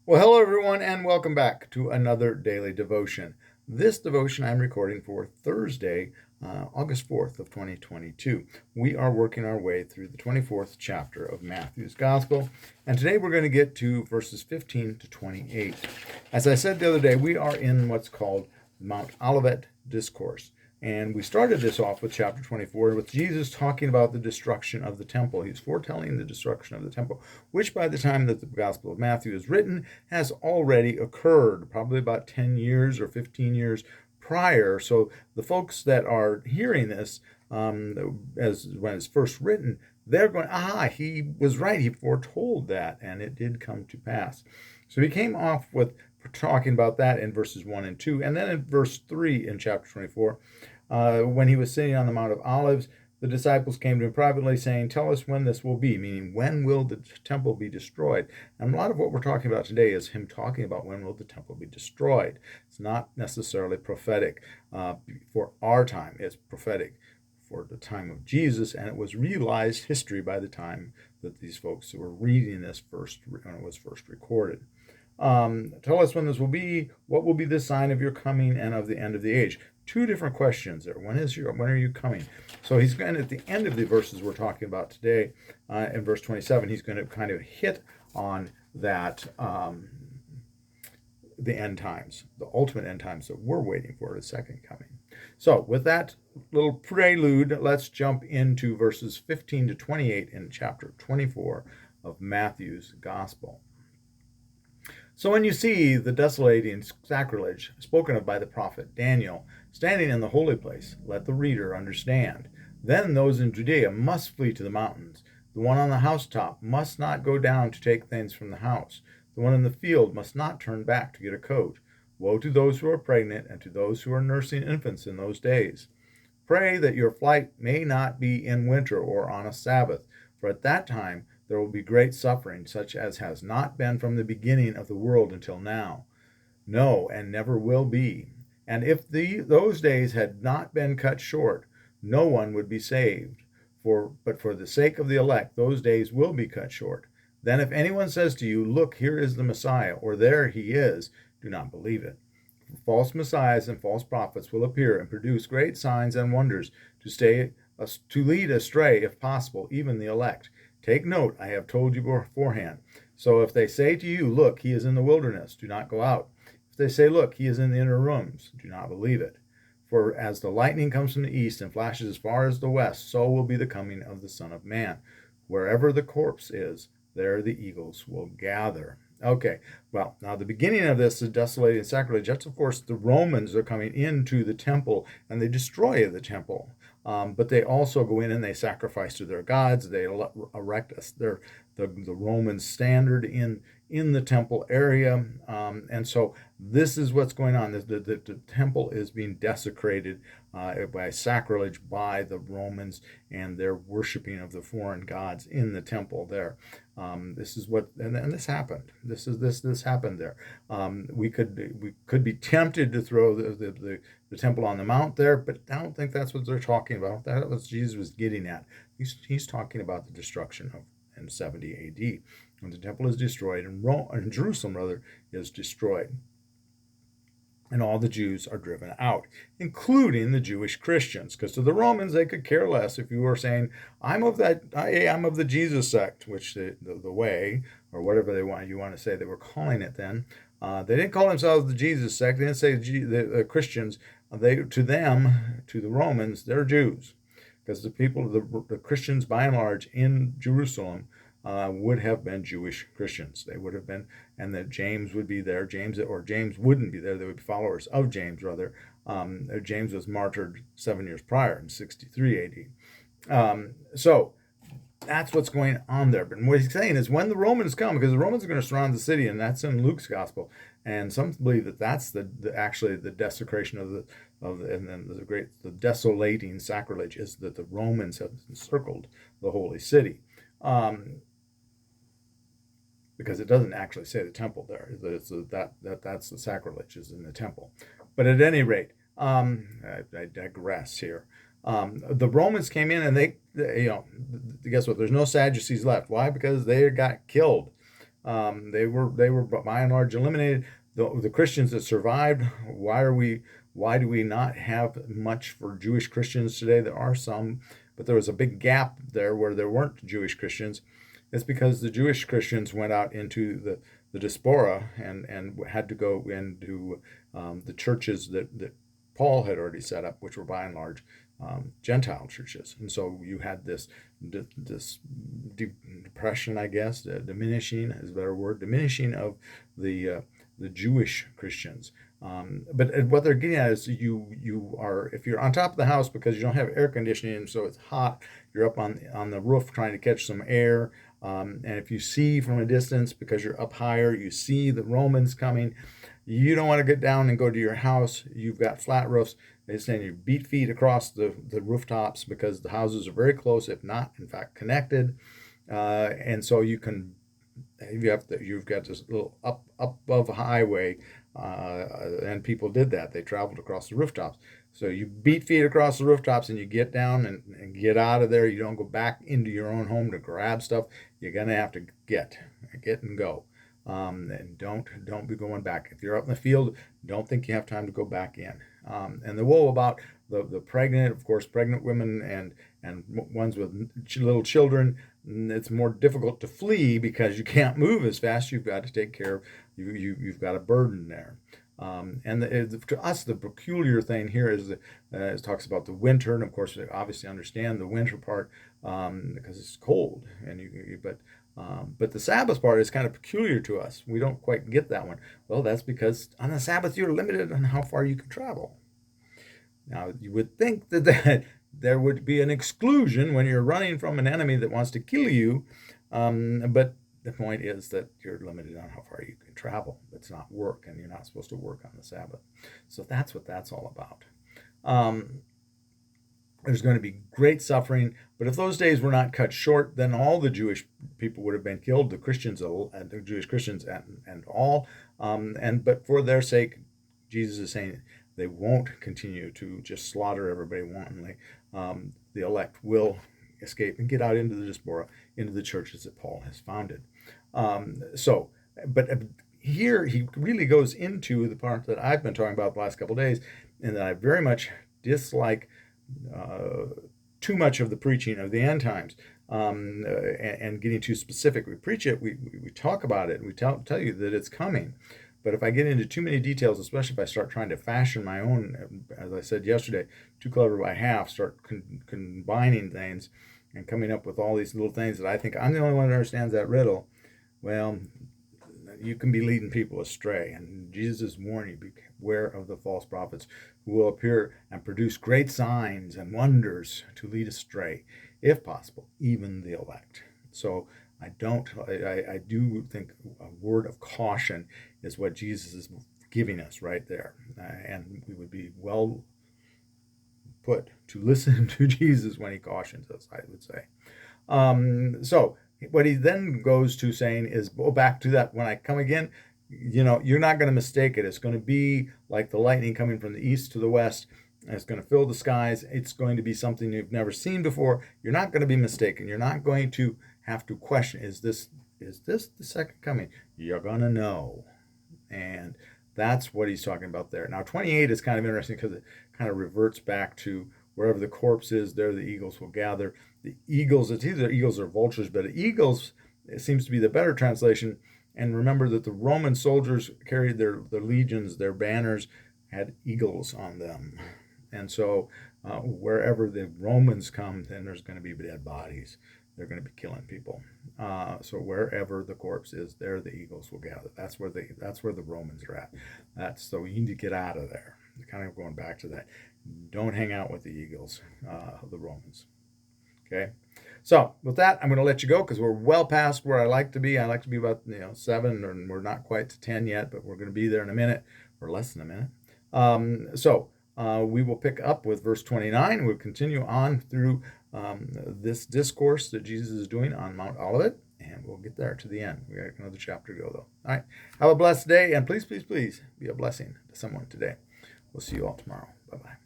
Well, hello everyone, and welcome back to another daily devotion. This devotion I'm recording for Thursday, August 4th of 2022. We are working our way through the 24th chapter of Matthew's Gospel, and today we're going to get to verses 15 to 28. As I said the other day, we are in what's called Mount Olivet Discourse. And we started this off with chapter 24 with Jesus talking about the destruction of the temple. He's foretelling the destruction of the temple, which by the time that the Gospel of Matthew is written has already occurred, probably about 10 years or 15 years prior. So the folks that are hearing this as when it's first written, they're going, he was right. He foretold that, and it did come to pass. So he came off with talking about that in verses 1 and 2. And then in verse 3 in chapter 24, when he was sitting on the Mount of Olives, the disciples came to him privately saying, "Tell us when this will be," meaning when will the temple be destroyed? And a lot of what we're talking about today is him talking about when will the temple be destroyed. It's not necessarily prophetic for our time. It's prophetic for the time of Jesus, and it was realized history by the time that these folks were reading this when it was first recorded. Tell us when this will be. What will be the sign of your coming and of the end of the age? Two different questions there. When are you coming? So he's going at the end of the verses we're talking about today, in verse 27, he's going to kind of hit on that, the end times, the ultimate end times that we're waiting for, the second coming. So with that little prelude, let's jump into verses 15 to 28 in chapter 24 of Matthew's Gospel. So when you see the desolating sacrilege spoken of by the prophet Daniel standing in the holy place, let the reader understand. Then those in Judea must flee to the mountains. The one on the housetop must not go down to take things from the house. The one in the field must not turn back to get a coat. Woe to those who are pregnant and to those who are nursing infants in those days. Pray that your flight may not be in winter or on a Sabbath, for at that time there will be great suffering, such as has not been from the beginning of the world until now. No, and never will be. And if those days had not been cut short, no one would be saved. But for the sake of the elect, those days will be cut short. Then if anyone says to you, "Look, here is the Messiah," or "There he is," do not believe it. For false messiahs and false prophets will appear and produce great signs and wonders to lead astray, if possible, even the elect. Take note, I have told you beforehand. So if they say to you, "Look, he is in the wilderness," do not go out. If they say, "Look, he is in the inner rooms," do not believe it. For as the lightning comes from the east and flashes as far as the west, so will be the coming of the Son of Man. Wherever the corpse is, there the eagles will gather. Okay, well, now the beginning of this is desolating sacrilege. That's, of course, the Romans are coming into the temple and they destroy the temple. But they also go in and they sacrifice to their gods. They erect the Roman standard in the temple area. And so this is what's going on. The temple is being desecrated by sacrilege by the Romans and their worshiping of the foreign gods in the temple there. This is what, and this happened. This happened there. We could be tempted to throw the temple on the mount there, but I don't think that's what they're talking about. That's what Jesus was getting at. He's talking about the destruction of in 70 A.D. when the temple is destroyed and Jerusalem rather is destroyed. And all the Jews are driven out, including the Jewish Christians. Because to the Romans, they could care less if you were saying, I'm of the Jesus sect, which the way, or whatever you want to say, they were calling it then. They didn't call themselves the Jesus sect. They didn't say the Christians. To the Romans, they're Jews. Because the Christians, by and large, in Jerusalem, would have been Jewish Christians. They would have been, and that James would be there. James wouldn't be there. They would be followers of James, rather. James was martyred 7 years prior in 63 A.D. So that's what's going on there. But what he's saying is when the Romans come, because the Romans are going to surround the city, and that's in Luke's gospel, and some believe that that's actually the desecration and then the desolating sacrilege is that the Romans have encircled the holy city. Because it doesn't actually say the temple there. That's the sacrilege is in the temple. But at any rate, I digress here. The Romans came in and they guess what? There's no Sadducees left. Why? Because they got killed. They were by and large eliminated. The Christians that survived, why do we not have much for Jewish Christians today? There are some, but there was a big gap there where there weren't Jewish Christians. It's because the Jewish Christians went out into the diaspora and had to go into the churches that Paul had already set up, which were by and large Gentile churches. And so you had this depression, I guess, diminishing is a better word, diminishing of the Jewish Christians. But what they're getting at is you are, if you're on top of the house because you don't have air conditioning, so it's hot, you're up on the roof trying to catch some air. And if you see from a distance, because you're up higher, you see the Romans coming, you don't want to get down and go to your house. You've got flat roofs. They say you beat feet across the rooftops because the houses are very close, if not, in fact, connected. And so you've got this little up above highway, and people did that. They traveled across the rooftops. So you beat feet across the rooftops and you get down and get out of there. You don't go back into your own home to grab stuff. You're gonna have to get and go. And don't be going back. If you're up in the field, don't think you have time to go back in. And the woe about the pregnant, of course, pregnant women and ones with little children, it's more difficult to flee because you can't move as fast. You've got to take care of you've got a burden there. To us, the peculiar thing here is that it talks about the winter, and of course, we obviously understand the winter part because it's cold, but the Sabbath part is kind of peculiar to us. We don't quite get that one. Well, that's because on the Sabbath you're limited on how far you can travel. Now, you would think that there would be an exclusion when you're running from an enemy that wants to kill you, but the point is that you're limited on how far you can travel. It's not work, and you're not supposed to work on the Sabbath. So that's what that's all about. There's going to be great suffering, but if those days were not cut short, then all the Jewish people would have been killed, the Christians, the Jewish Christians, and all. But for their sake, Jesus is saying they won't continue to just slaughter everybody wantonly. The elect will escape and get out into the diaspora, into the churches that Paul has founded. But here he really goes into the part that I've been talking about the last couple of days, and that I very much dislike too much of the preaching of the end times and getting too specific. We preach it, we talk about it, we tell you that it's coming. But if I get into too many details, especially if I start trying to fashion my own, as I said yesterday, too clever by half, start combining things and coming up with all these little things that I think I'm the only one that understands that riddle, well, you can be leading people astray. And Jesus is warning you, beware of the false prophets who will appear and produce great signs and wonders to lead astray, if possible, even the elect. So I do think a word of caution is what Jesus is giving us right there. And we would be well put to listen to Jesus when he cautions us, I would say. So what he then goes to saying is, go back to that, when I come again, you're not going to mistake it. It's going to be like the lightning coming from the east to the west. It's going to fill the skies. It's going to be something you've never seen before. You're not going to be mistaken. You're not going to have to question, is this the second coming? You're going to know. And that's what he's talking about there. Now, 28 is kind of interesting because it kind of reverts back to wherever the corpse is, there the eagles will gather. The eagles, it's either eagles or vultures, but eagles, it seems to be the better translation. And remember that the Roman soldiers carried their legions, their banners had eagles on them. And so wherever the Romans come, then there's going to be dead bodies. They're going to be killing people. So wherever the corpse is, there the eagles will gather. That's where the Romans are at. So you need to get out of there. Kind of going back to that. Don't hang out with the eagles, the Romans. Okay. So with that, I'm going to let you go because we're well past where I like to be. I like to be about 7, and we're not quite to 10 yet, but we're going to be there in a minute, or less than a minute. So we will pick up with verse 29. We'll continue on through this discourse that Jesus is doing on Mount Olivet, and we'll get there to the end. We got another chapter to go, though. All right. Have a blessed day, and please, please, please be a blessing to someone today. We'll see you all tomorrow. Bye-bye.